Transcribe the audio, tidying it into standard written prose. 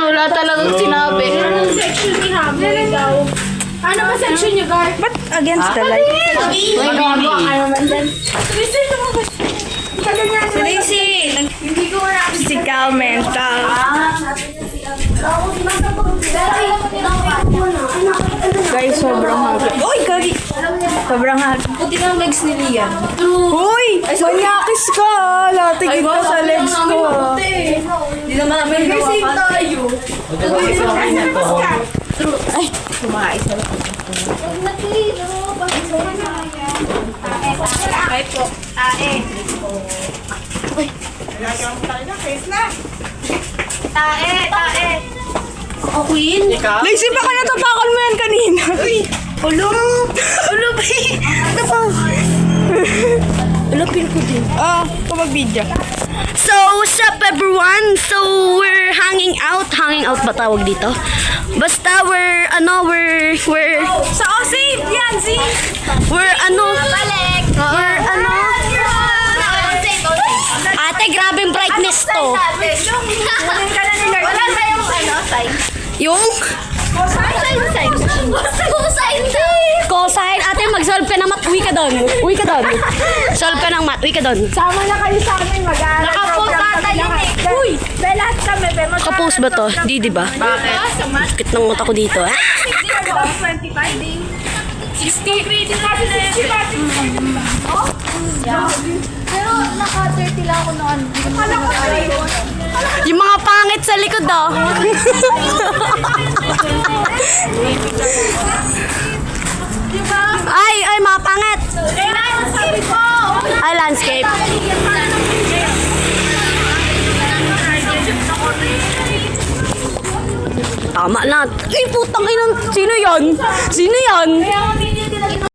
wala talagang sinabi. Anong section ni Haboy daw? Ano ba section niyo, Gar? Ba't against the light? May gago ka naman dyan. Listen mo ba? Si Daisy! Hindi ko wala. Physical, mental. Guys, sobrang hagod. Uy, kagi! Sobrang hagod. Puti ng legs ni Liam. Uy! Manyakis ka! Latigit ka sa legs ko. Hindi naman namin gawa pa. Tayo. Ay! Ay po. Tae. Ako, Queen. Lazy pa ka natapakan mo yan kanina. Uy! Ulo! Ulo ba? Ano pa? Ulapin ko din. Kumag-video. So, what's up everyone? So, we're hanging out. Hanging out ba tawag dito? Basta, we're Sa Osip! Yan, si! we're Balik! we're ate, grabing brightness to. Wala tayong sign. Yung Sign. cosine. Ate, mag-solve ka ng mat. Uwi ka doon. Solve ka ng mat. Uwi ka doon. Sama na kayo sa amin mag-aaral. Nakapost ata yun eh. Uy! Lahat kami, pero Kapos ba to? Di ba? Bakit? Sa math. Sakit ng mata ko dito. 25 day. 60 grade kasi na yun. Oh? Pero naka-30 lang ako noon. Kala ko Yung mga pangit sa likod daw. diba? Ay, mga pangit. Kailangan sabi ko. Ay, landscape. Ano Tama na. Ay, putang inang. Sino yon? Kaya ako